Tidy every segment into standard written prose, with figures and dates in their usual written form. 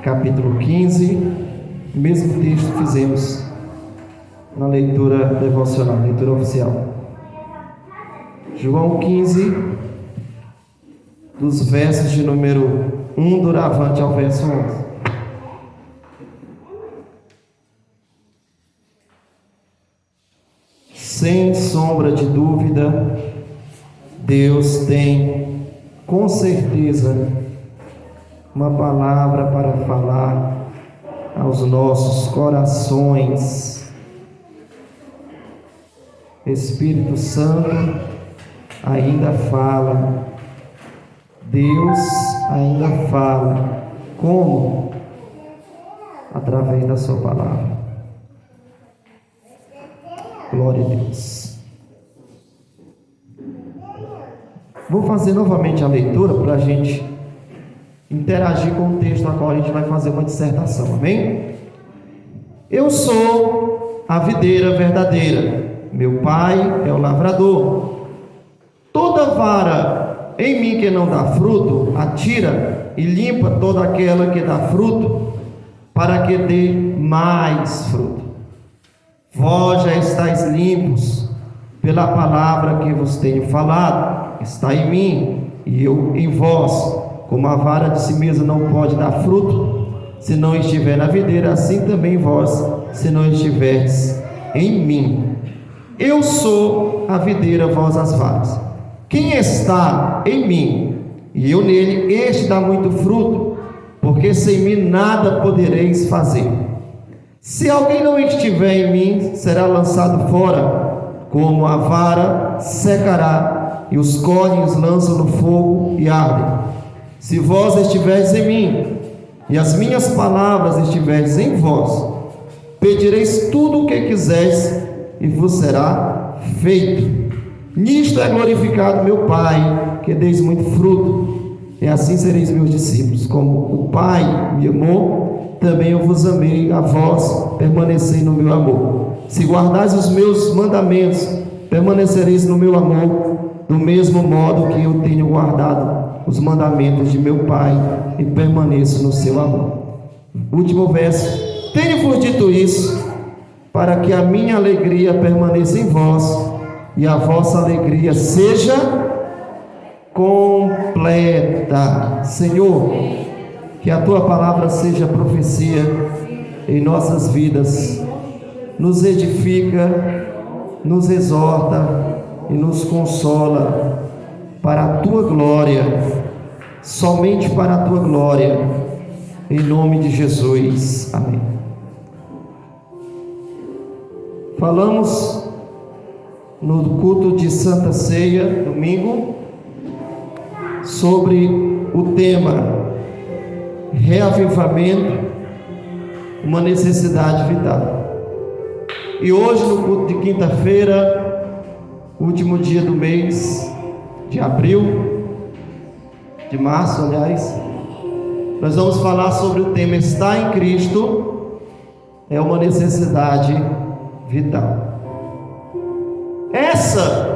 capítulo 15, mesmo texto que fizemos na leitura devocional, leitura oficial. João 15, dos versos de número 1 doravante ao verso 11. Sem sombra de dúvida, Deus tem, com certeza, uma palavra para falar aos nossos corações. Espírito Santo ainda fala, Deus ainda fala. Como? Através da sua palavra. Glória a Deus. Vou fazer novamente a leitura para a gente interagir com o texto a qual a gente vai fazer uma dissertação, amém? Eu sou a videira verdadeira, meu pai é o lavrador. Toda vara em mim que não dá fruto, atira e limpa toda aquela que dá fruto, para que dê mais fruto. Vós já estáis limpos pela palavra que vos tenho falado, está em mim e eu em vós. Como a vara de si mesma não pode dar fruto se não estiver na videira, assim também vós, se não estiverdes em mim. Eu sou a videira, vós as varas. Quem está em mim e eu nele, este dá muito fruto, porque sem mim nada podereis fazer. Se alguém não estiver em mim, será lançado fora, como a vara secará, e os colhem, os lançam no fogo e ardem. Se vós estiverdes em mim, e as minhas palavras estiverdes em vós, pedireis tudo o que quiseres, e vos será feito. Nisto é glorificado meu Pai, que deis muito fruto, e assim sereis meus discípulos. Como o Pai me amou, também eu vos amei, a vós permanecei no meu amor. Se guardais os meus mandamentos, permanecereis no meu amor, do mesmo modo que eu tenho guardado os mandamentos de meu Pai e permaneço no seu amor. Último verso. Tenho-vos dito isso, para que a minha alegria permaneça em vós e a vossa alegria seja completa. Senhor, que a tua palavra seja profecia em nossas vidas, nos edifica, nos exorta e nos consola para a tua glória, somente para a tua glória, em nome de Jesus, amém. Falamos no culto de Santa Ceia, domingo, sobre o tema reavivamento, uma necessidade vital. E hoje, no culto de quinta-feira, último dia do mês de abril, de março, aliás, nós vamos falar sobre o tema estar em Cristo é uma necessidade vital. Essas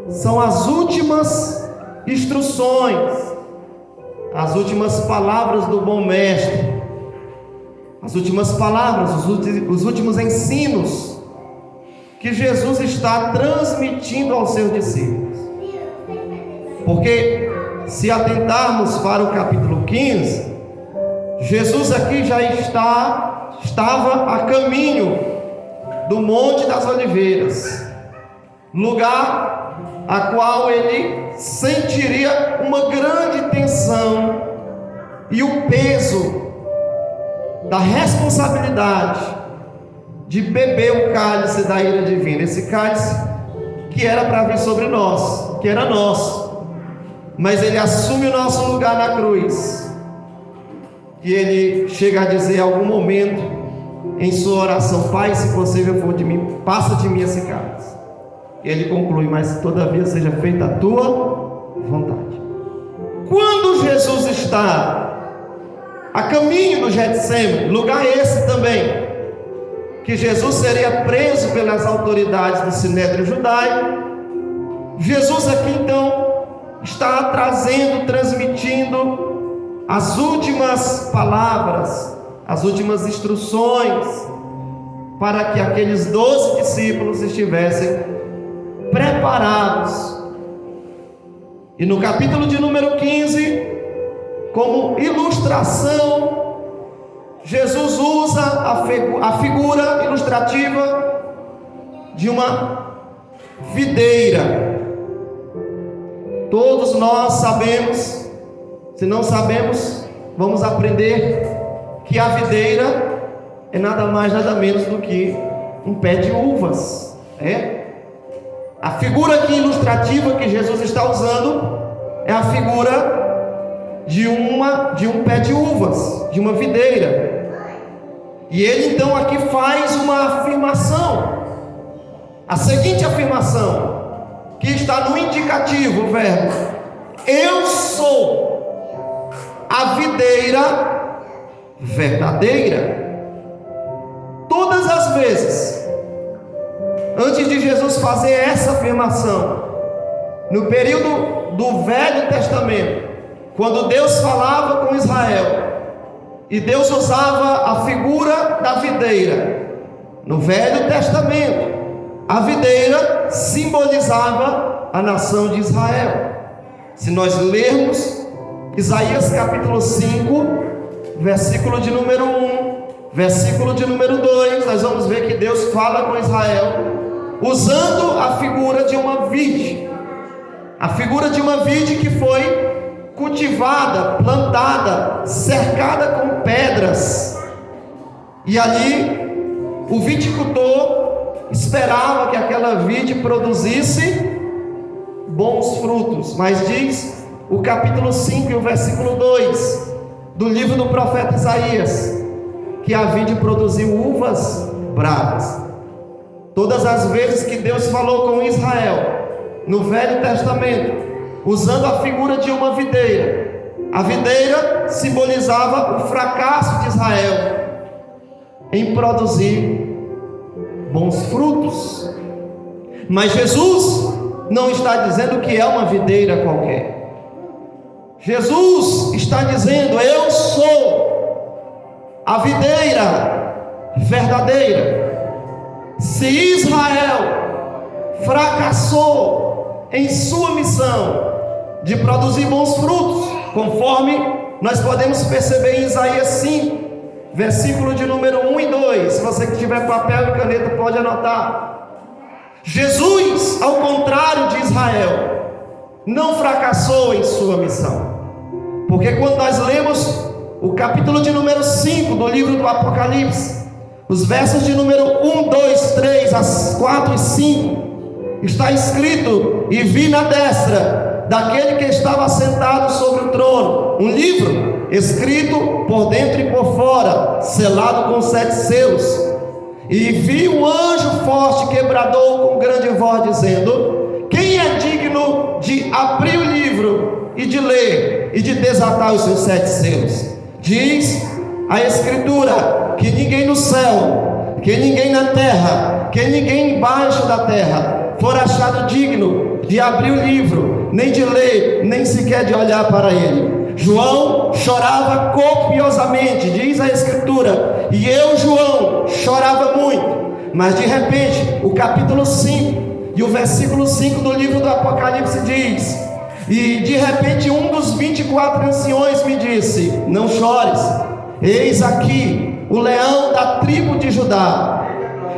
são as últimas instruções, as últimas palavras do bom mestre, as últimas palavras, os últimos ensinos que Jesus está transmitindo aos seus discípulos. Porque se atentarmos para o capítulo 15, Jesus aqui já estava a caminho do Monte das Oliveiras, lugar a qual ele sentiria uma grande tensão e o peso da responsabilidade de beber o cálice da ira divina, esse cálice que era para vir sobre nós, que era nosso, mas ele assume o nosso lugar na cruz, e ele chega a dizer em algum momento em sua oração: Pai, se possível for de mim, passa de mim esse cálice. E ele conclui: mas todavia seja feita a tua vontade. Quando Jesus está a caminho do Getsêmani, lugar esse também, que Jesus seria preso pelas autoridades do Sinédrio Judaico, Jesus aqui então está trazendo, transmitindo as últimas palavras, as últimas instruções, para que aqueles 12 discípulos estivessem preparados. E no capítulo de número 15, como ilustração, Jesus usa a figura ilustrativa de uma videira. Todos nós sabemos, se não sabemos, vamos aprender que a videira é nada mais, nada menos do que um pé de uvas. A figura aqui ilustrativa que Jesus está usando é a figura de um pé de uvas, de uma videira. E ele então aqui faz uma afirmação, a seguinte afirmação, que está no indicativo, o verbo: eu sou a videira verdadeira. Todas as vezes, antes de Jesus fazer essa afirmação, no período do Velho Testamento, quando Deus falava com Israel, e Deus usava a figura da videira, no Velho Testamento, a videira simbolizava a nação de Israel. Se nós lermos Isaías capítulo 5, versículo de número 1, versículo de número 2, nós vamos ver que Deus fala com Israel usando a figura de uma vide. A figura de uma vide que foi cultivada, plantada, cercada com pedras. E ali o viticultor esperava que aquela vide produzisse bons frutos. Mas diz o capítulo 5 e o versículo 2 do livro do profeta Isaías que a vide produziu uvas bravas. Todas as vezes que Deus falou com Israel no Velho Testamento, usando a figura de uma videira, a videira simbolizava o fracasso de Israel em produzir bons frutos. Mas Jesus não está dizendo que é uma videira qualquer. Jesus está dizendo: eu sou a videira verdadeira. Se Israel fracassou em sua missão de produzir bons frutos, conforme nós podemos perceber em Isaías 5, versículo de número 1 e 2, se você que tiver papel e caneta pode anotar. Jesus, ao contrário de Israel, não fracassou em sua missão, porque quando nós lemos o capítulo de número 5 do livro do Apocalipse, os versos de número 1, 2, 3, 4 e 5, está escrito: e vi na destra daquele que estava sentado sobre o trono um livro escrito por dentro e por fora, selado com 7 selos. E vi um anjo forte que bradou com grande voz, dizendo: quem é digno de abrir o livro e de ler e de desatar os seus 7 selos? Diz a Escritura que ninguém no céu, que ninguém na terra, que ninguém embaixo da terra for achado digno de abrir o livro, nem de ler, nem sequer de olhar para ele. João chorava copiosamente, diz a Escritura, e eu, João, chorava muito. Mas de repente, o capítulo 5 e o versículo 5 do livro do Apocalipse diz: e de repente um dos 24 anciões me disse: não chores, eis aqui o leão da tribo de Judá,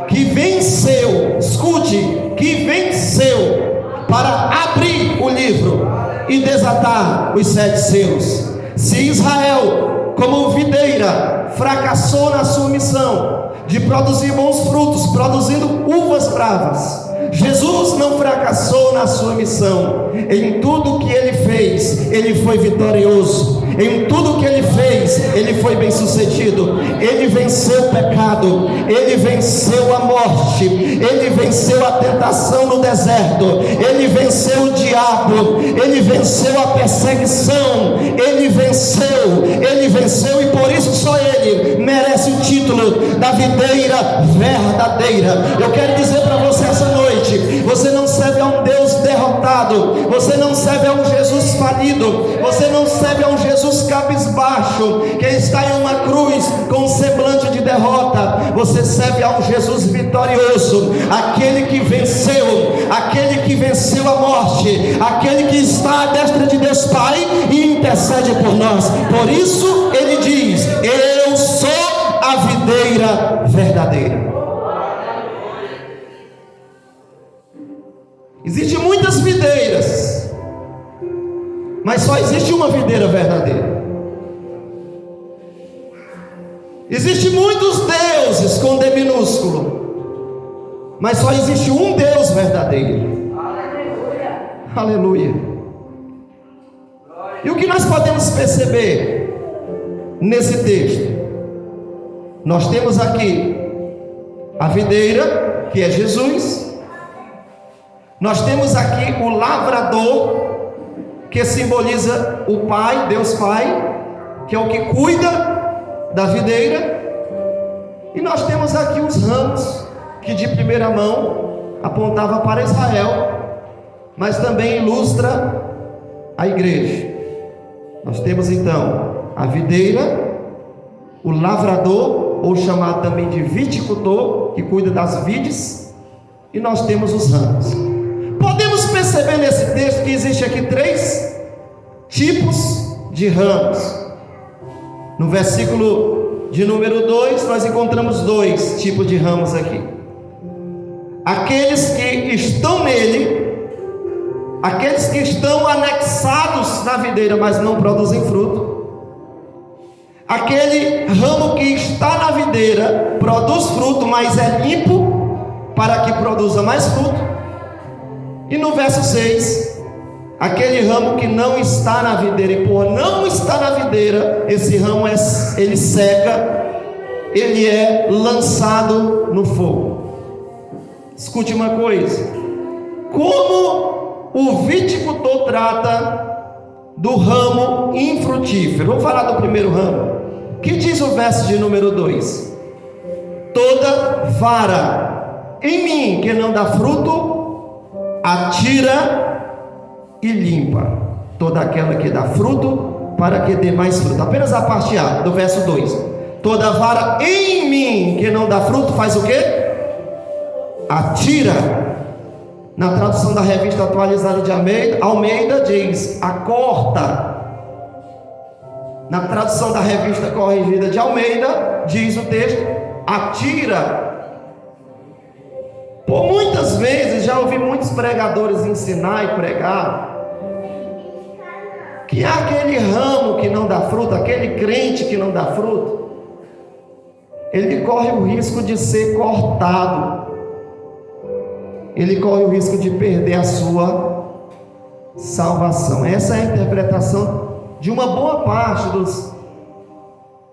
que venceu, escute, que venceu para abrir o livro e desatar os 7 selos. Se Israel, como videira, fracassou na sua missão de produzir bons frutos, produzindo uvas bravas, Jesus não fracassou na sua missão. Em tudo que ele fez, ele foi vitorioso. Em tudo que ele fez, ele foi bem sucedido. Ele venceu o pecado, ele venceu a morte, ele venceu a tentação no deserto, ele venceu o diabo, ele venceu a perseguição, ele venceu, e por isso só ele merece o título da videira verdadeira. Eu quero dizer para você essa noite: você não serve a um Deus derrotado, derrotado, você não serve a um Jesus falido, você não serve a um Jesus cabisbaixo, que está em uma cruz com um semblante de derrota. Você serve a um Jesus vitorioso, aquele que venceu a morte, aquele que está à destra de Deus Pai e intercede por nós. Por isso ele diz: eu sou a videira verdadeira. Existem muitas videiras, mas só existe uma videira verdadeira. Existem muitos deuses com D minúsculo, mas só existe um Deus verdadeiro. Aleluia. Aleluia. E o que nós podemos perceber nesse texto? Nós temos aqui a videira, que é Jesus. Nós temos aqui o lavrador, que simboliza o Pai, Deus Pai, que é o que cuida da videira. E nós temos aqui os ramos, que de primeira mão apontava para Israel, mas também ilustra a igreja. Nós temos então a videira, o lavrador, ou chamado também de viticultor, que cuida das vides, e nós temos os ramos. Podemos perceber nesse texto que existe aqui 3 tipos de ramos. No versículo de número 2, nós encontramos 2 tipos de ramos aqui. Aqueles que estão nele, aqueles que estão anexados na videira, mas não produzem fruto. Aquele ramo que está na videira, produz fruto, mas é limpo, para que produza mais fruto. E no verso 6, aquele ramo que não está na videira, e por não estar na videira, esse ramo ele seca, ele é lançado no fogo. Escute uma coisa: como o viticultor trata do ramo infrutífero? Vamos falar do primeiro ramo. O que diz o verso de número 2? Toda vara em mim que não dá fruto, atira e limpa. Toda aquela que dá fruto, para que dê mais fruto. Apenas a parte A do verso 2. Toda vara em mim que não dá fruto, faz o quê? Atira. Na tradução da Revista Atualizada de Almeida diz: acorta. Na tradução da Revista Corrigida de Almeida diz o texto: atira. Por muitas vezes já ouvi muitos pregadores ensinar e pregar que aquele ramo que não dá fruto, aquele crente que não dá fruto, ele corre o risco de ser cortado, ele corre o risco de perder a sua salvação. Essa é a interpretação de uma boa parte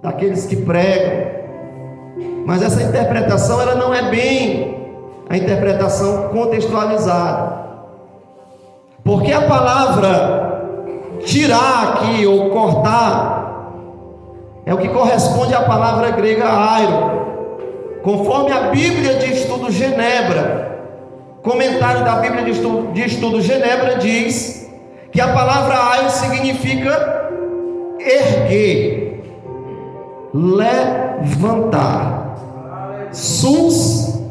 daqueles que pregam, mas essa interpretação ela não é bem a interpretação contextualizada, porque a palavra tirar aqui ou cortar é o que corresponde à palavra grega airo, conforme a Bíblia de Estudo Genebra. Comentário da Bíblia de Estudo Genebra diz que a palavra airo significa erguer, levantar, sustentar.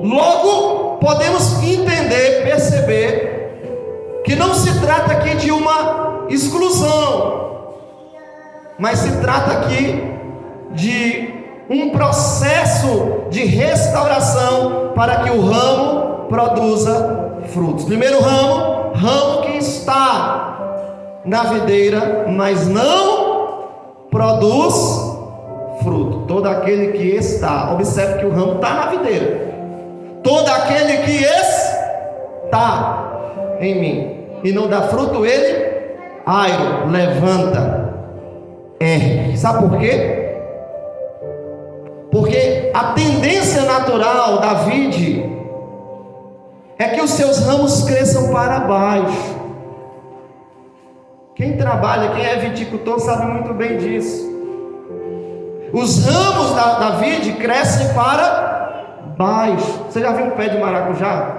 Logo, podemos entender, perceber que não se trata aqui de uma exclusão, mas se trata aqui de um processo de restauração para que o ramo produza frutos. Primeiro ramo que está na videira, mas não produz fruto. Todo aquele que está, observe que o ramo está na videira. Todo aquele que está em mim e não dá fruto, ele airo, levanta, ergue. Sabe por quê? Porque a tendência natural da vide é que os seus ramos cresçam para baixo. Quem trabalha, quem é viticultor sabe muito bem disso. Os ramos da vide crescem para baixo. Você já viu um pé de maracujá?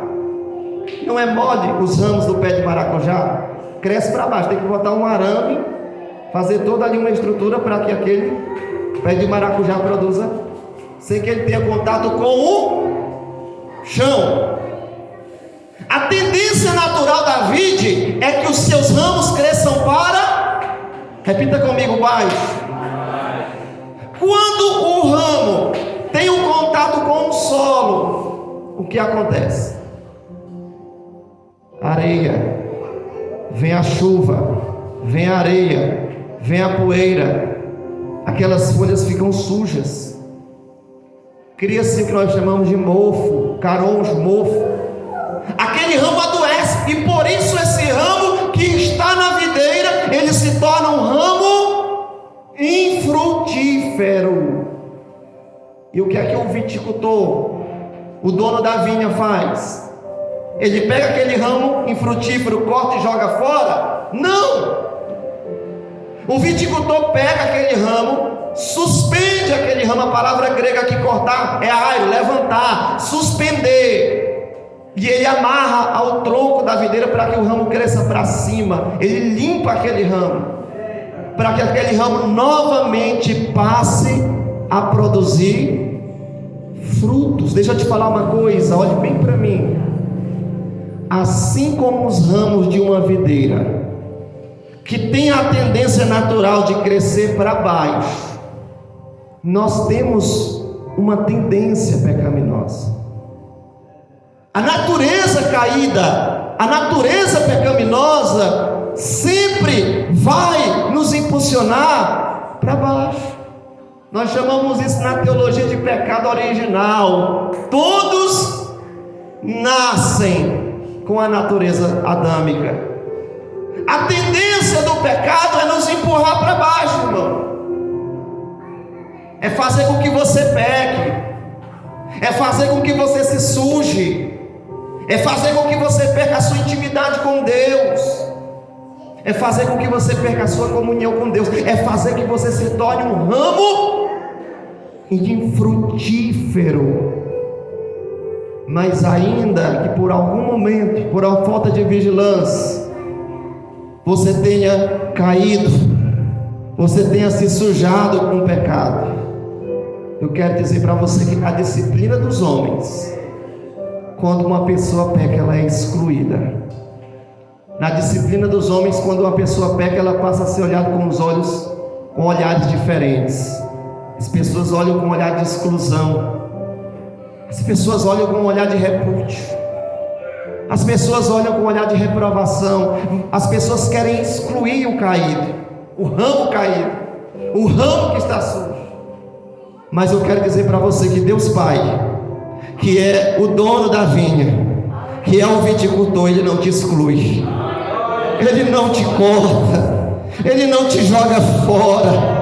Não é mole os ramos do pé de maracujá? Cresce para baixo, tem que botar um arame, fazer toda ali uma estrutura para que aquele pé de maracujá produza, sem que ele tenha contato com o chão. A tendência natural da vide é que os seus ramos cresçam para, repita comigo, baixo. Quando o ramo tem um contato com o solo, o que acontece? Areia, vem a chuva, vem a areia, vem a poeira, aquelas folhas ficam sujas, cria-se o que nós chamamos de mofo, caronjo, mofo. Aquele ramo adoece, e por isso esse ramo que está na videira, ele se torna um ramo infrutífero. E o que é que o viticultor, o dono da vinha, faz? Ele pega aquele ramo infrutífero, corta e joga fora? Não! O viticultor pega aquele ramo, suspende aquele ramo. A palavra grega aqui, cortar, é airo, levantar, suspender. E ele amarra ao tronco da videira para que o ramo cresça para cima. Ele limpa aquele ramo, para que aquele ramo novamente passe a produzir frutos. Deixa eu te falar uma coisa, olhe bem para mim. Assim como os ramos de uma videira, que tem a tendência natural de crescer para baixo, nós temos uma tendência pecaminosa. A natureza caída, a natureza pecaminosa sempre vai nos impulsionar para baixo. Nós chamamos isso na teologia de pecado original. Todos nascem com a natureza adâmica. A tendência do pecado é nos empurrar para baixo, irmão. É fazer com que você peque, é fazer com que você se suje, é fazer com que você perca a sua intimidade com Deus, é fazer com que você perca a sua comunhão com Deus, é fazer que você se torne um ramo infrutífero. Mas ainda que por algum momento, por uma falta de vigilância, você tenha caído, você tenha se sujado com o pecado, eu quero dizer para você que a disciplina dos homens, quando uma pessoa peca, ela é excluída. Na disciplina dos homens, quando uma pessoa peca, ela passa a ser olhada com olhares diferentes. As pessoas olham com um olhar de exclusão, as pessoas olham com um olhar de repúdio, as pessoas olham com um olhar de reprovação. As pessoas querem excluir o caído, o ramo caído, o ramo que está sujo. Mas eu quero dizer para você que Deus Pai, que é o dono da vinha, que é o viticultor, Ele não te exclui, Ele não te corta, Ele não te joga fora,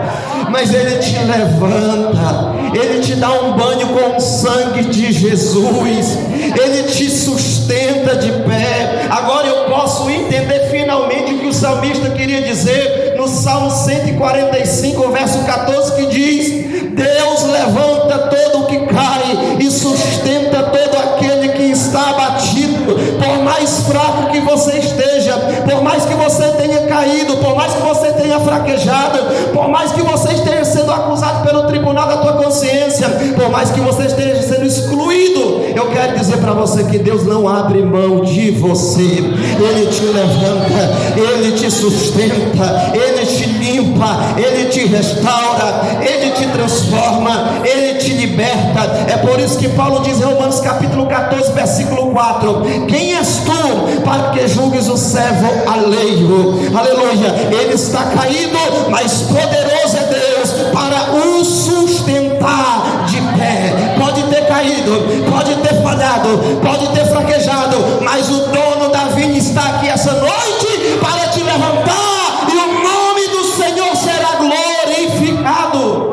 mas Ele te levanta, Ele te dá um banho com o sangue de Jesus, Ele te sustenta de pé. Agora eu posso entender finalmente o que o salmista queria dizer no Salmo 145, verso 14, que diz: Deus levanta todo o que cai e sustenta todo aquele que está abatido. Por mais fraco que você esteja, por mais que você tenha caído, por mais que você tenha fraquejado, por mais que você esteja sendo acusado pelo tribunal da tua consciência, por mais que você esteja sendo excluído, eu quero dizer para você que Deus não abre mão de você. Ele te levanta, Ele te sustenta, Ele te limpa, Ele te restaura, Ele te transforma, Ele te liberta. É por isso que Paulo diz em Romanos capítulo 14, versículo 4: quem és tu para que julgues o servo alheio? Aleluia. Ele está caído, mas poderoso é Deus para o sustentar de pé. Pode ter caído, pode ter falhado, pode ter fraquejado, mas o dono da vinha está aqui essa noite para te levantar, e o nome do Senhor será glorificado.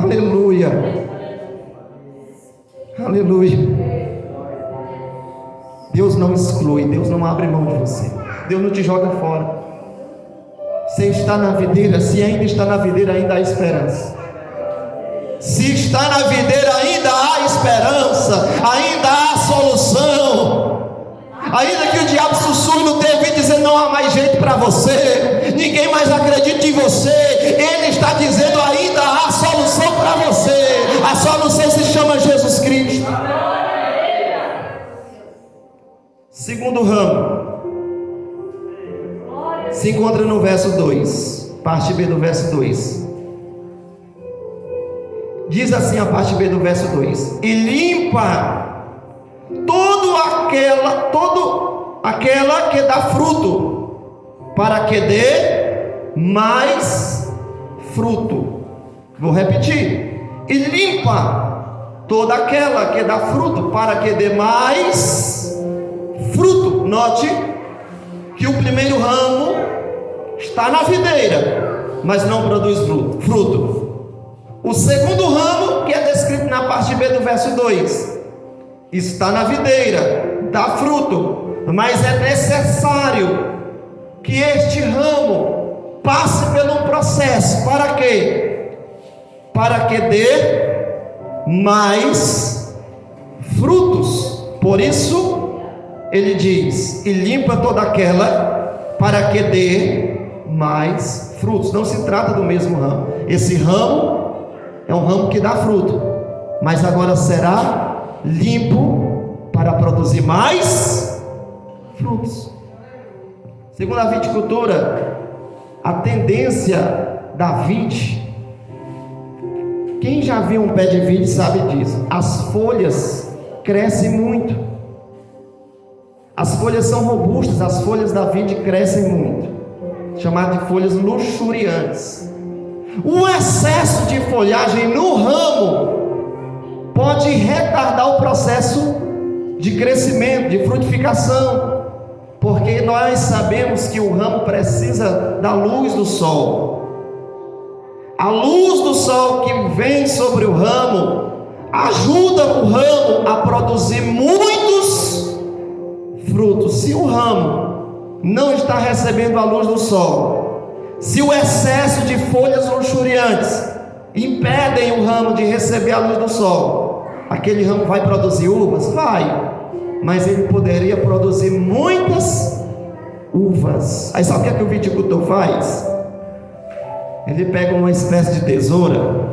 Aleluia, aleluia. Deus não exclui, Deus não abre mão de você, Deus não te joga fora. Você está na videira, se ainda está na videira, ainda há esperança. Se está na videira, ainda há esperança, ainda há solução. Ainda que o diabo sussurre no teu ouvido dizendo: não há mais jeito para você, ninguém mais acredita em você, ele está dizendo: ainda há solução para você. A solução se chama Jesus Cristo. Segundo ramo se encontra no verso 2, parte B do verso 2. Diz assim a parte B do verso 2: e limpa aquela que dá fruto, para que dê mais fruto. Vou repetir: e limpa toda aquela que dá fruto, para que dê mais fruto. Note que o primeiro ramo está na videira, mas não produz fruto. O segundo ramo, que é descrito na parte B do verso 2, está na videira, dá fruto, mas é necessário que este ramo passe por um processo. Para quê? Para que dê mais frutos. Por isso ele diz: e limpa toda aquela, para que dê mais frutos. Não se trata do mesmo ramo. Esse ramo é um ramo que dá fruto, mas agora será limpo para produzir mais frutos. Segundo a viticultura, a tendência da vide, quem já viu um pé de vide sabe disso, as folhas crescem muito, as folhas são robustas, as folhas da vide crescem muito, chamado de folhas luxuriantes. O excesso de folhagem no ramo pode retardar o processo de crescimento, de frutificação, porque nós sabemos que o ramo precisa da luz do sol. A luz do sol que vem sobre o ramo ajuda o ramo a produzir muitos frutos. Se o ramo não está recebendo a luz do sol, se o excesso de folhas luxuriantes impedem o ramo de receber a luz do sol, aquele ramo vai produzir uvas? Vai, mas ele poderia produzir muitas uvas. Aí sabe o que o viticultor faz? Ele pega uma espécie de tesoura,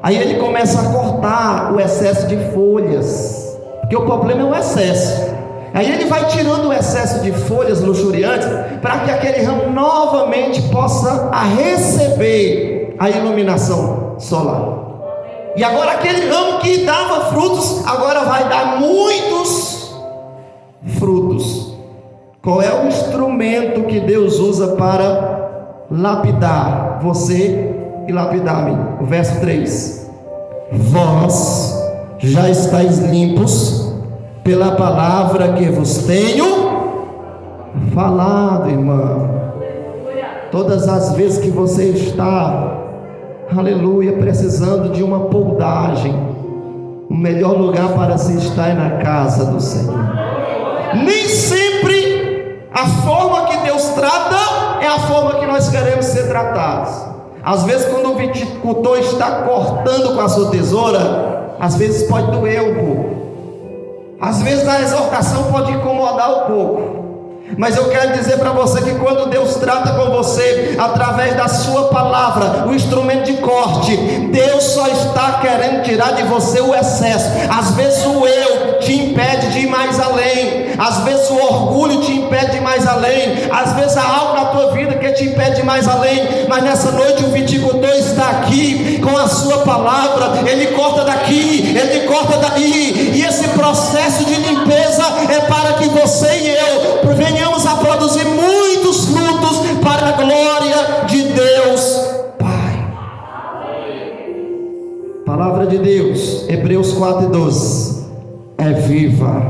aí ele começa a cortar o excesso de folhas, porque o problema é o excesso. Aí ele vai tirando o excesso de folhas luxuriantes, para que aquele ramo novamente possa receber a iluminação solar. E agora aquele ramo que dava frutos, agora vai dar muitos frutos. Qual é o instrumento que Deus usa para lapidar você e lapidar-me? O verso 3: vós já estáis limpos pela palavra que vos tenho falado, irmão. Todas as vezes que você está, aleluia, precisando de uma poldagem, o melhor lugar para se estar é na casa do Senhor. Nem sempre a forma que Deus trata é a forma que nós queremos ser tratados. Às vezes, quando o viticultor está cortando com a sua tesoura, às vezes pode doer um pouco. Às vezes a exortação pode incomodar um pouco, mas eu quero dizer para você que quando Deus trata com você através da sua palavra, o instrumento de corte, Deus só está querendo tirar de você o excesso. Às vezes o eu te impede de ir mais além, às vezes o orgulho te impede de ir mais além, às vezes há algo na tua vida que te impede de ir mais além, mas nessa noite o viticultor está aqui com a sua palavra. Ele corta daqui, ele corta daí, e esse processo de limpeza é para que você e eu venhamos a produzir muitos frutos para a glória de Deus Pai. Palavra de Deus, Hebreus 4:12, é viva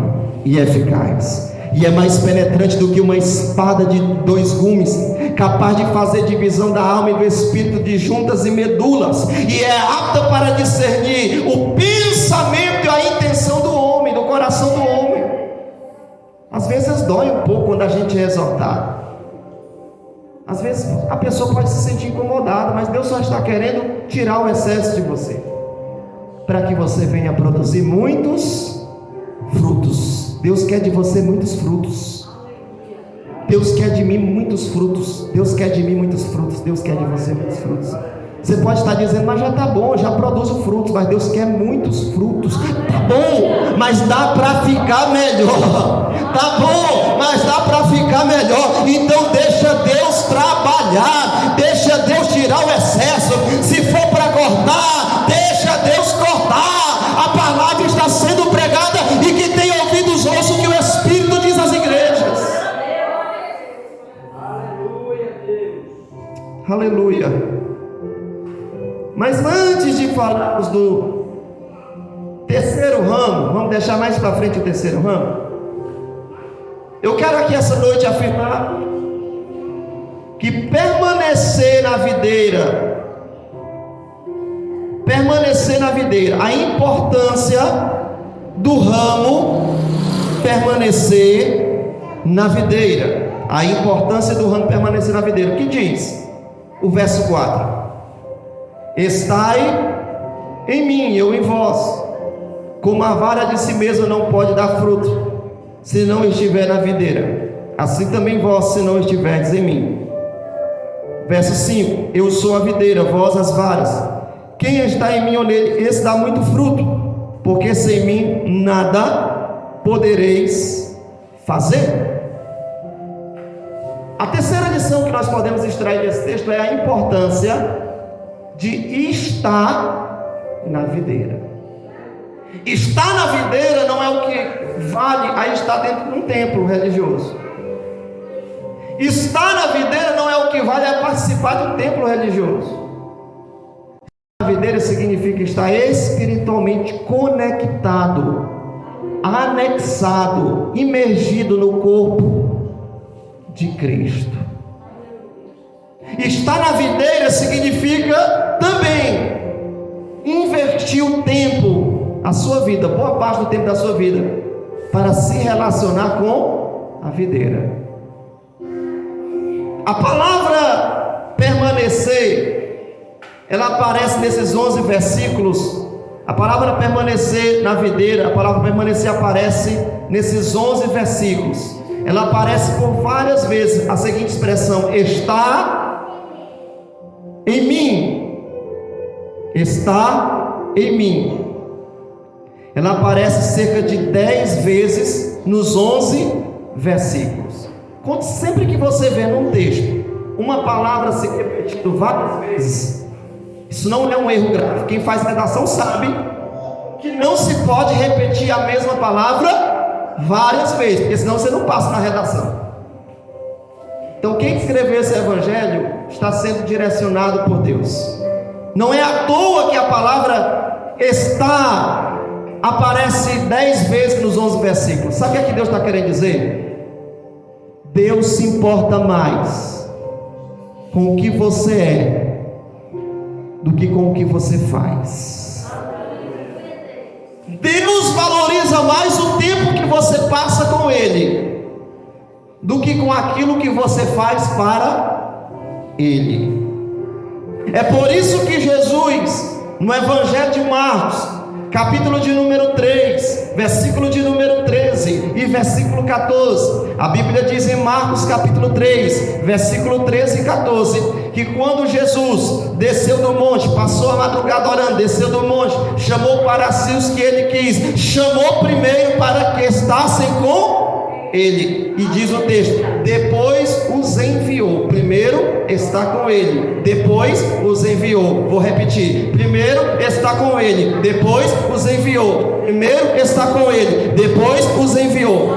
e eficaz, e é mais penetrante do que uma espada de 2 gumes, capaz de fazer divisão da alma e do espírito, de juntas e medulas, e é apta para discernir o pensamento e a intenção do homem, do coração do homem. Às vezes dói um pouco quando a gente é exortado. Às vezes a pessoa pode se sentir incomodada, mas Deus só está querendo tirar o excesso de você, para que você venha produzir muitos frutos. Deus quer de você muitos frutos. Deus quer de mim muitos frutos. Deus quer de mim muitos frutos. Deus quer de você muitos frutos. Você pode estar dizendo, mas já está bom, já produzo frutos. Mas Deus quer muitos frutos. Tá bom, mas dá para ficar melhor. Tá bom, mas dá para ficar melhor. Então deixa Deus trabalhar. Deixa Deus tirar o excesso. Se for para cortar, deixa Deus cortar. A palavra está sendo pregada, e que tem ouvidos ouça o que o Espírito diz às igrejas. Aleluia. Mas antes de falarmos do terceiro ramo, vamos deixar mais para frente o terceiro ramo. Eu quero aqui essa noite afirmar que permanecer na videira, a importância do ramo permanecer na videira. A importância do ramo permanecer na videira. O que diz o verso 4? Estai em mim, eu em vós. Como a vara de si mesma não pode dar fruto, se não estiver na videira, assim também vós, se não estiverdes em mim. Verso 5: eu sou a videira, vós as varas. Quem está em mim ou nele, esse dá muito fruto, porque sem mim nada podereis fazer. A terceira lição que nós podemos extrair desse texto é a importância de estar na videira. Estar na videira não é o que vale a estar dentro de um templo religioso. Estar na videira não é o que vale a participar de um templo religioso. A videira significa estar espiritualmente conectado, anexado, imergido no corpo de Cristo. Estar na videira significa também investir o tempo, a sua vida, boa parte do tempo da sua vida, para se relacionar com a videira. A palavra permanecer, ela aparece nesses 11 versículos. A palavra permanecer na videira, a palavra permanecer aparece nesses 11 versículos. Ela aparece por várias vezes. A seguinte expressão: está em mim. Está em mim. Ela aparece cerca de 10 vezes nos 11 versículos. Sempre que você vê num texto uma palavra se repetindo várias vezes, isso não é um erro grave. Quem faz redação sabe que não se pode repetir a mesma palavra várias vezes, porque senão você não passa na redação. Então quem escreveu esse evangelho está sendo direcionado por Deus. Não é à toa que a palavra está aparece 10 vezes nos 11 versículos. Sabe o que Deus está querendo dizer? Deus se importa mais com o que você é do que com o que você faz. Deus valoriza mais o tempo que você passa com Ele do que com aquilo que você faz para Ele. É por isso que Jesus, no Evangelho de Marcos, capítulo de número 3, versículo de número 13 e versículo 14, a Bíblia diz em Marcos capítulo 3, versículo 13 e 14, que quando Jesus desceu do monte, passou a madrugada orando, desceu do monte, chamou para si os que Ele quis, chamou primeiro para que estassem com Ele, e diz o texto, depois os enviou. Primeiro está com Ele, depois os enviou. Vou repetir, primeiro está com Ele, depois os enviou. Primeiro está com Ele, depois os enviou.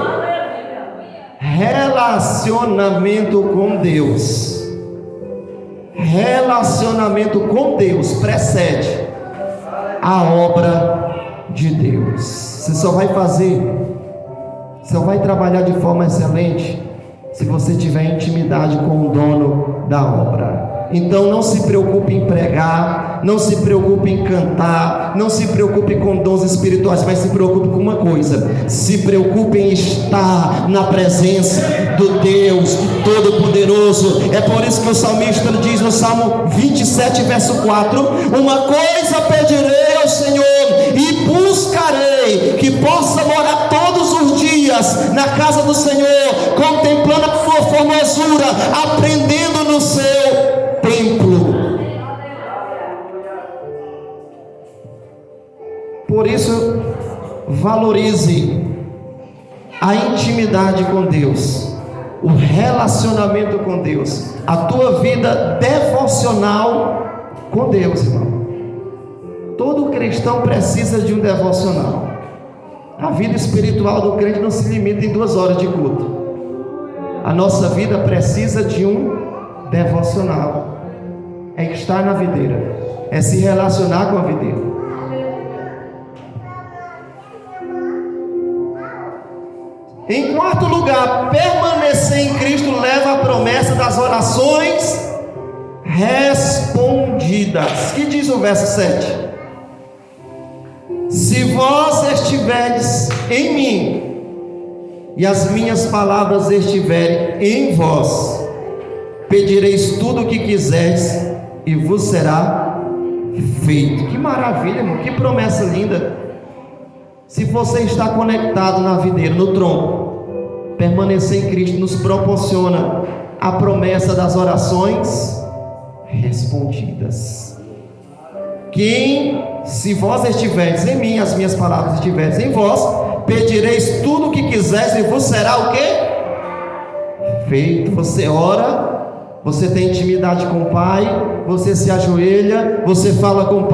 Relacionamento com Deus. Relacionamento com Deus precede a obra de Deus. Você só vai trabalhar de forma excelente se você tiver intimidade com o dono da obra. Então não se preocupe em pregar, não se preocupe em cantar, não se preocupe com dons espirituais, mas se preocupe com uma coisa: se preocupe em estar na presença do Deus Todo-Poderoso. É por isso que o salmista diz no Salmo 27, verso 4: uma coisa pedirei ao Senhor e buscarei, que possa morar todos os dias na casa do Senhor, contemplando a sua formosura, aprendendo no seu templo. Por isso, valorize a intimidade com Deus, o relacionamento com Deus, a tua vida devocional com Deus, irmão. Todo cristão precisa de um devocional. A vida espiritual do crente não se limita em 2 horas de culto. A nossa vida precisa de um devocional. É estar na videira, é se relacionar com a videira. Em quarto lugar, permanecer em Cristo leva a promessa das orações respondidas. Que diz o verso 7? Se vós estiverdes em mim e as minhas palavras estiverem em vós, pedireis tudo o que quiseres e vos será feito. Que maravilha, irmão, que promessa linda. Se você está conectado na videira, no tronco, permanecer em Cristo nos proporciona a promessa das orações respondidas. Se vós estiverdes em mim, as minhas palavras estiverdes em vós, pedireis tudo o que quiseres e vos será o quê? Feito. Você ora, você tem intimidade com o Pai, você se ajoelha, você fala com o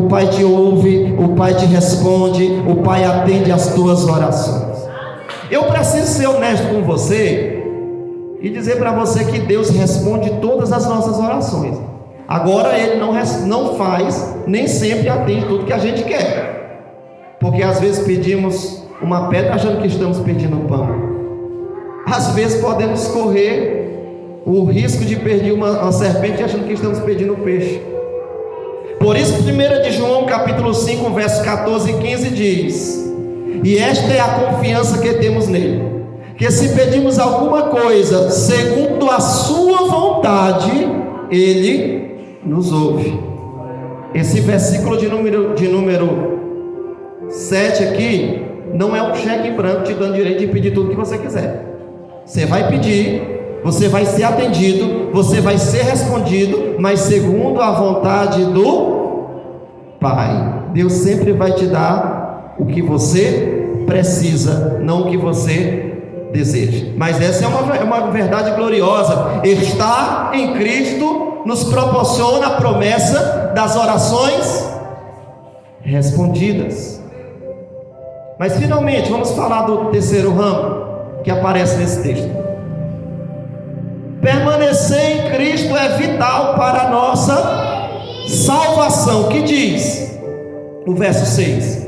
Pai te ouve, o Pai te responde, o Pai atende às tuas orações. Eu preciso ser honesto com você e dizer para você que Deus responde todas as nossas orações. Agora Ele não faz, nem sempre atende tudo que a gente quer, porque às vezes pedimos uma pedra achando que estamos pedindo pão. Às vezes podemos correr o risco de perder uma serpente achando que estamos pedindo peixe. Por isso 1 de João capítulo 5 verso 14 e 15 diz: e esta é a confiança que temos nele, que se pedimos alguma coisa segundo a sua vontade, Ele nos ouve. Esse versículo de número 7 aqui não é um cheque em branco te dando direito de pedir tudo que você quiser. Você vai pedir, você vai ser atendido, você vai ser respondido, mas segundo a vontade do Pai. Deus sempre vai te dar o que você precisa, não o que você deseja. Mas essa é uma verdade gloriosa. Estar em Cristo nos proporciona a promessa das orações respondidas. Mas finalmente vamos falar do terceiro ramo que aparece nesse texto. Permanecer em Cristo é vital para a nossa salvação. Que diz o verso 6: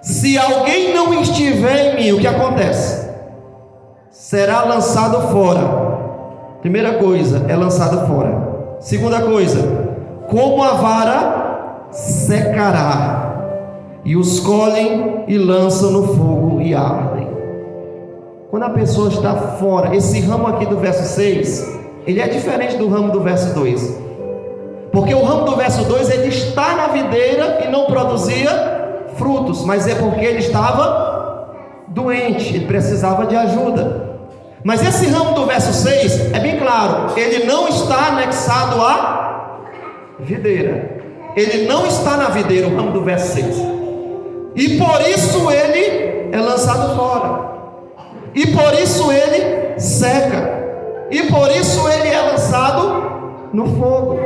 se alguém não estiver em mim, o que acontece? Será lançado fora. Primeira coisa, é lançado fora. Segunda coisa, como a vara secará, e os colhem e lançam no fogo e ardem. Quando a pessoa está fora, esse ramo aqui do verso 6, ele é diferente do ramo do verso 2. Porque o ramo do verso 2, ele está na videira e não produzia frutos, mas é porque ele estava doente, ele precisava de ajuda. Mas esse ramo do verso 6 é bem claro, ele não está anexado à videira. Ele não está na videira, o ramo do verso 6. E por isso ele é lançado fora. E por isso ele seca. E por isso ele é lançado no fogo.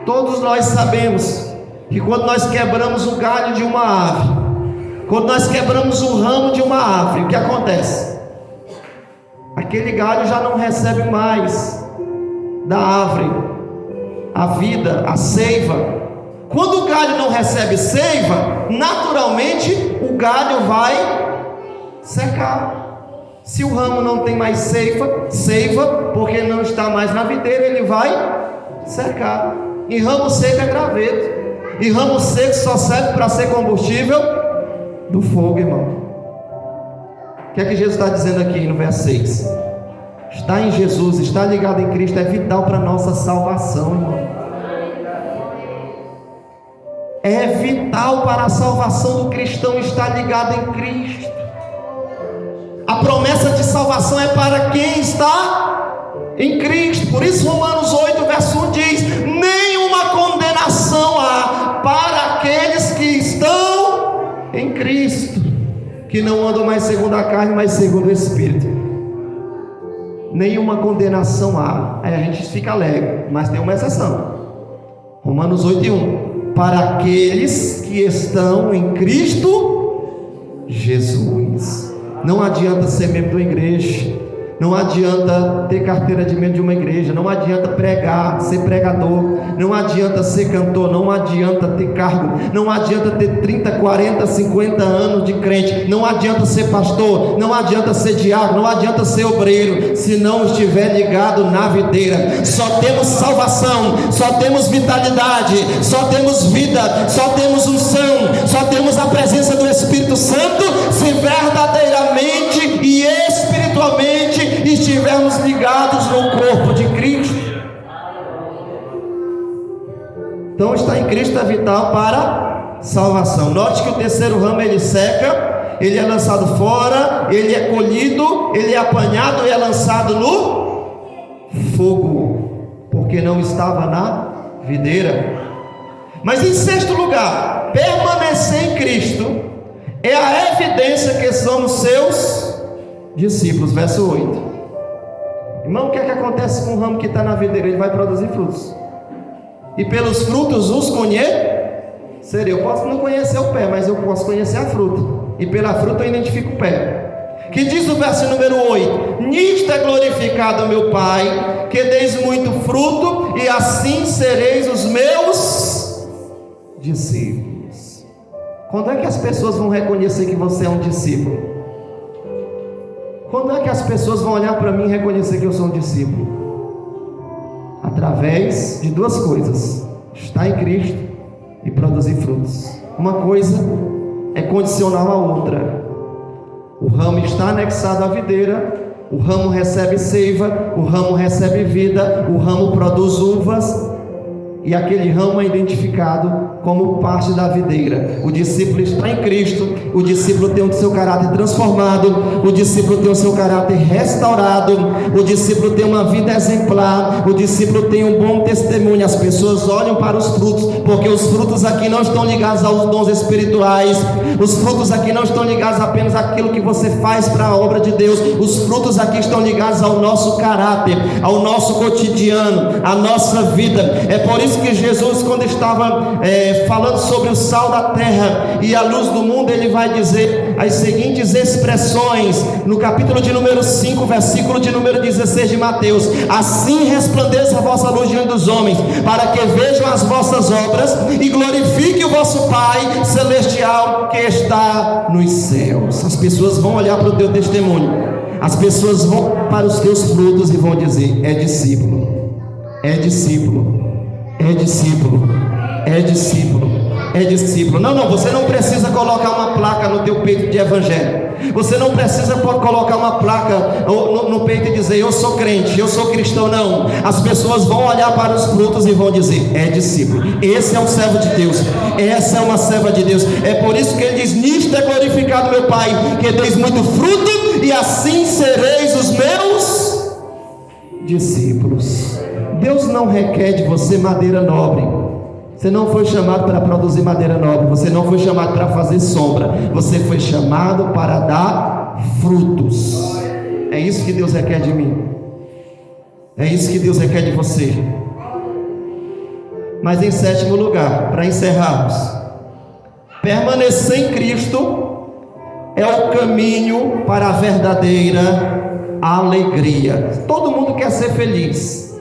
Todos nós sabemos que quando nós quebramos o galho de uma árvore, quando nós quebramos o ramo de uma árvore, o que acontece? Aquele galho já não recebe mais da árvore a vida, a seiva. Quando o galho não recebe seiva, naturalmente o galho vai secar. Se o ramo não tem mais seiva, porque não está mais na videira, ele vai secar. E ramo seco é graveto. E ramo seco só serve para ser combustível do fogo, irmão. O que é que Jesus está dizendo aqui no verso 6? Estar em Jesus, estar ligado em Cristo é vital para a nossa salvação, irmão. É vital para a salvação do cristão estar ligado em Cristo. A promessa de salvação é para quem está em Cristo. Por isso Romanos 8, verso 1 diz: nenhuma condenação há para aqueles que estão em Cristo, que não andam mais segundo a carne, mas segundo o Espírito. Nenhuma condenação há. Aí a gente fica alegre, mas tem uma exceção. Romanos 8, 1: para aqueles que estão em Cristo Jesus. Não adianta ser membro de uma igreja, não adianta ter carteira de membro de uma igreja, não adianta pregar, ser pregador, não adianta ser cantor, não adianta ter cargo, não adianta ter 30, 40, 50 anos de crente, não adianta ser pastor, não adianta ser diácono, não adianta ser obreiro, se não estiver ligado na videira. Só temos salvação, só temos vitalidade, só temos vida, só temos unção, só temos a presença do Espírito Santo, se verdadeiramente e espiritualmente estivermos ligados no corpo de Cristo. Então estar em Cristo é vital para salvação. Note que o terceiro ramo ele seca, ele é lançado fora, ele é colhido, ele é apanhado e é lançado no fogo, porque não estava na videira. Mas em sexto lugar, permanecer em Cristo é a evidência que somos seus discípulos. Verso 8. Irmão, o que é que acontece com o ramo que está na videira? Ele vai produzir frutos, e pelos frutos os conhecerei. Eu posso não conhecer o pé, mas eu posso conhecer a fruta, e pela fruta eu identifico o pé. Que diz o verso número 8: nisto é glorificado meu Pai, que deis muito fruto, e assim sereis os meus discípulos. Quando é que as pessoas vão reconhecer que você é um discípulo? Quando é que as pessoas vão olhar para mim e reconhecer que eu sou um discípulo? Através de duas coisas: estar em Cristo e produzir frutos. Uma coisa é condicional à outra. O ramo está anexado à videira, o ramo recebe seiva, o ramo recebe vida, o ramo produz uvas, e aquele ramo é identificado como parte da videira. O discípulo está em Cristo, o discípulo tem o seu caráter transformado, o discípulo tem o seu caráter restaurado, o discípulo tem uma vida exemplar, o discípulo tem um bom testemunho. As pessoas olham para os frutos, porque os frutos aqui não estão ligados aos dons espirituais, os frutos aqui não estão ligados apenas àquilo que você faz para a obra de Deus. Os frutos aqui estão ligados ao nosso caráter, ao nosso cotidiano, à nossa vida. É por isso que Jesus, quando estava falando sobre o sal da terra e a luz do mundo, ele vai dizer as seguintes expressões no capítulo de número 5, versículo de número 16 de Mateus: assim resplandeça a vossa luz diante dos homens, para que vejam as vossas obras e glorifique o vosso Pai celestial que está nos céus. As pessoas vão olhar para o teu testemunho, as pessoas vão para os teus frutos e vão dizer: é discípulo, é discípulo, é discípulo, é discípulo, é discípulo. Não, você não precisa colocar uma placa no teu peito de evangelho. Você não precisa colocar uma placa no peito e dizer: eu sou crente, eu sou cristão. Não, as pessoas vão olhar para os frutos e vão dizer: é discípulo, esse é um servo de Deus, essa é uma serva de Deus. É por isso que ele diz: nisto é glorificado meu Pai, que deis muito fruto, e assim sereis os meus discípulos. Deus não requer de você madeira nobre. Você não foi chamado para produzir madeira nobre, você não foi chamado para fazer sombra, você foi chamado para dar frutos. É isso que Deus requer de mim, é isso que Deus requer de você. Mas em sétimo lugar, para encerrarmos, permanecer em Cristo é o caminho para a verdadeira alegria. Todo mundo quer ser feliz,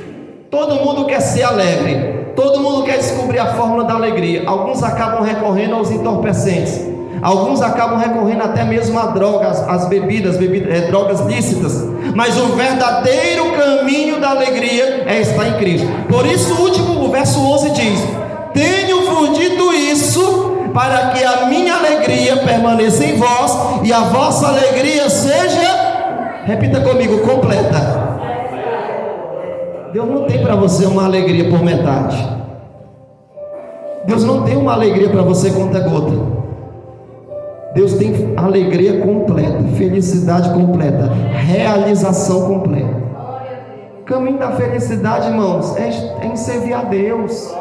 todo mundo quer ser alegre, todo mundo quer descobrir a fórmula da alegria. Alguns acabam recorrendo aos entorpecentes, Alguns acabam recorrendo até mesmo a drogas, as bebidas, drogas lícitas. Mas o verdadeiro caminho da alegria é estar em Cristo. Por isso o verso 11 diz: tenho-vos dito isso, para que a minha alegria permaneça em vós, e a vossa alegria seja, repita comigo, completa. Deus não tem para você uma alegria por metade. Deus não tem uma alegria para você conta-gota. Deus tem alegria completa, felicidade completa, realização completa. O caminho da felicidade, irmãos, é em servir a Deus.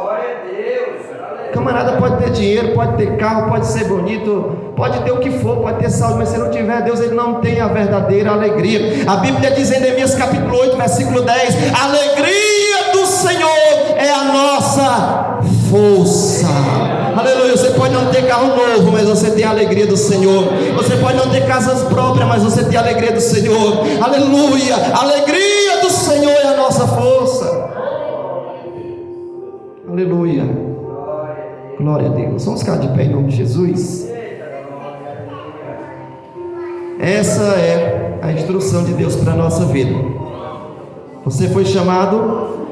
Camarada pode ter dinheiro, pode ter carro, pode ser bonito, pode ter o que for, pode ter saúde, mas se não tiver Deus, ele não tem a verdadeira alegria. A Bíblia diz em Neemias capítulo 8, versículo 10: a alegria do Senhor é a nossa força. Aleluia. Você pode não ter carro novo, mas você tem a alegria do Senhor. Você pode não ter casas próprias, mas você tem a alegria do Senhor. Aleluia. A alegria do Senhor é a nossa força. Aleluia. Glória a Deus. Vamos ficar de pé em nome de Jesus. Essa é a instrução de Deus para a nossa vida. Você foi chamado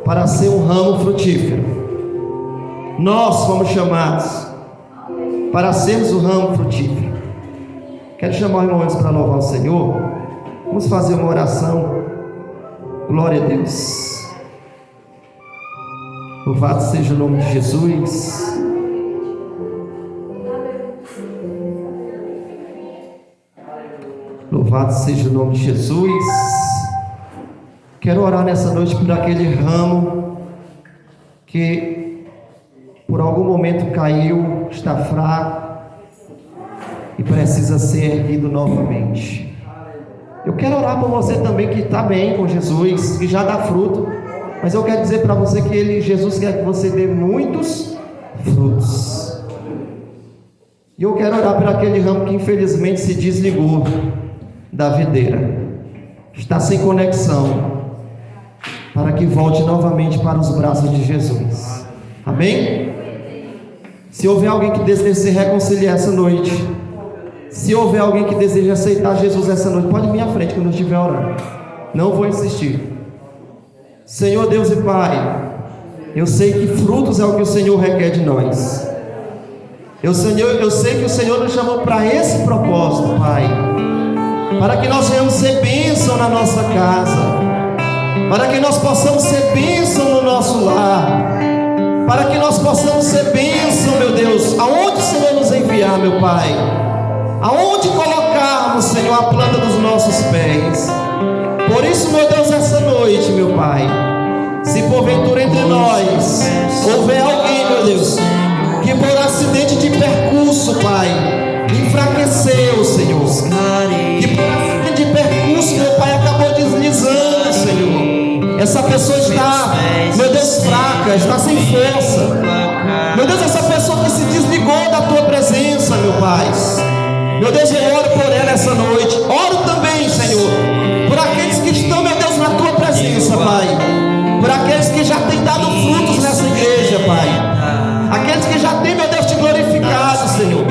para ser um ramo frutífero. Nós fomos chamados para sermos o ramo frutífero. Quero chamar os irmãos para louvar o Senhor. Vamos fazer uma oração. Glória a Deus. Louvado seja o nome de Jesus. Louvado seja o nome de Jesus. Quero orar nessa noite por aquele ramo que por algum momento caiu, está fraco e precisa ser erguido novamente. Eu quero orar por você também que está bem com Jesus, que já dá fruto, mas eu quero dizer para você que Jesus quer que você dê muitos frutos. E eu quero orar por aquele ramo que infelizmente se desligou da videira, está sem conexão, para que volte novamente para os braços de Jesus. Amém? Se houver alguém que deseja se reconciliar essa noite, se houver alguém que deseja aceitar Jesus essa noite, pode vir à frente quando eu estiver orando. Não vou insistir. Senhor Deus e Pai, eu sei que frutos é o que o Senhor requer de nós. Eu sei que o Senhor nos chamou para esse propósito, Pai, para que nós venhamos ser bênção na nossa casa, para que nós possamos ser bênção no nosso lar, para que nós possamos ser bênção, meu Deus, aonde o Senhor nos enviar, meu Pai, aonde colocarmos, Senhor, a planta dos nossos pés. Por isso, meu Deus, essa noite, meu Pai, se porventura entre nós houver alguém, meu Deus, que por acidente de percurso, Pai, enfraqueceu, Senhor, que por acidente de percurso, meu Pai, acabou deslizando, Senhor, essa pessoa está, meu Deus, fraca, está sem força, meu Deus, essa pessoa que se desligou da Tua presença, meu Pai, meu Deus, eu oro por ela essa noite. Oro também, Senhor, por aqueles que estão, meu Deus, na Tua presença, Pai, por aqueles que já têm dado frutos nessa igreja, Pai, aqueles que já têm, meu Deus, Te glorificado, Senhor.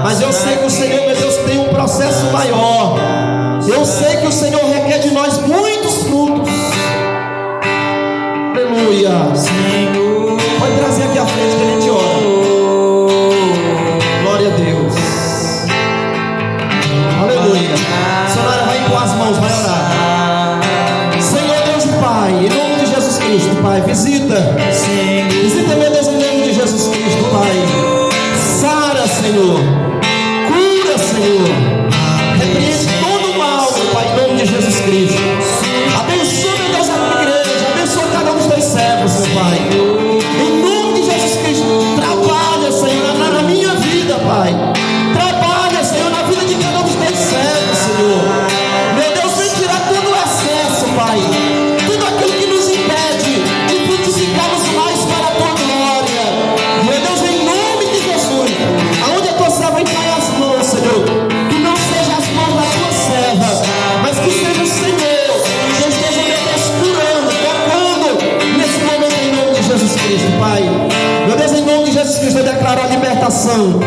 Mas eu sei que o Senhor, meu Deus, tem um processo maior. Eu sei que o Senhor requer de nós muitos frutos. Aleluia. Senhor, pode trazer aqui à frente que a gente ora. Glória a Deus. Aleluia. A senhora vai impor as mãos, vai orar. Senhor Deus e Pai, em nome de Jesus Cristo, Pai, visita, meu Deus, em nome de Jesus Cristo, Pai. Sara, Senhor. Cura, Senhor. Repreende todo o mal, meu Pai, em nome de Jesus Cristo. Abençoa, meu Deus, a tua igreja. Abençoa cada um dos teus servos, meu Pai. Em nome de Jesus Cristo, trabalha, Senhor, na minha vida, Pai. Trabalha, Senhor, na vida de cada um dos teus servos, Senhor. Meu Deus, vem tirar todo o excesso, Pai. Tudo aquilo que nos impede de frutificarmos mais para a tua glória. Meu Deus, em nome de Jesus, aonde a tua serva impõe as mãos, Senhor, que não sejam as mãos da tua serva, mas que seja o Senhor que esteja, meu Deus, curando, tocando nesse momento, em nome de Jesus Cristo, Pai. Meu Deus, em nome de Jesus Cristo, eu declaro a libertação.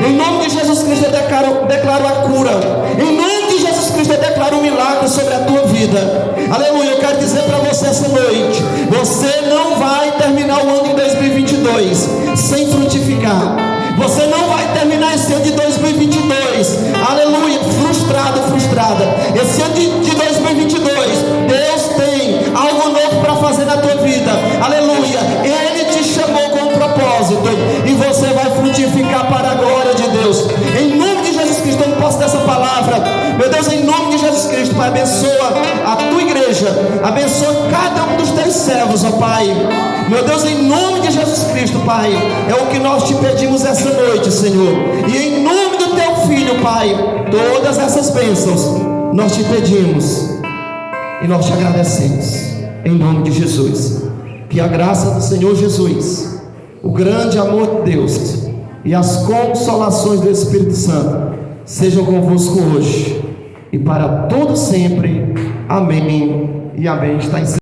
Em nome de Jesus Jesus Cristo, eu declaro a cura. Em nome de Jesus Cristo, eu declaro um milagre sobre a tua vida. Aleluia. Eu quero dizer para você essa noite: você não vai terminar o ano de 2022 sem frutificar. Você não vai terminar esse ano de 2022, aleluia, frustrado, frustrada. Esse ano de 2022, Deus tem algo novo para fazer na tua vida, aleluia. Ele te chamou com um propósito e você vai frutificar para a glória de Deus. Em nome de Jesus Cristo, eu não posso dessa palavra, meu Deus, em nome de Jesus Cristo, Pai, abençoa a tua igreja, abençoa cada um dos teus servos, ó Pai. Meu Deus, em nome de Jesus Cristo, Pai, é o que nós te pedimos essa noite, Senhor. E em nome do teu Filho, Pai, todas essas bênçãos nós te pedimos e nós te agradecemos, em nome de Jesus. Que a graça do Senhor Jesus, o grande amor de Deus e as consolações do Espírito Santo sejam convosco hoje e para todo sempre. Amém e amém. Está em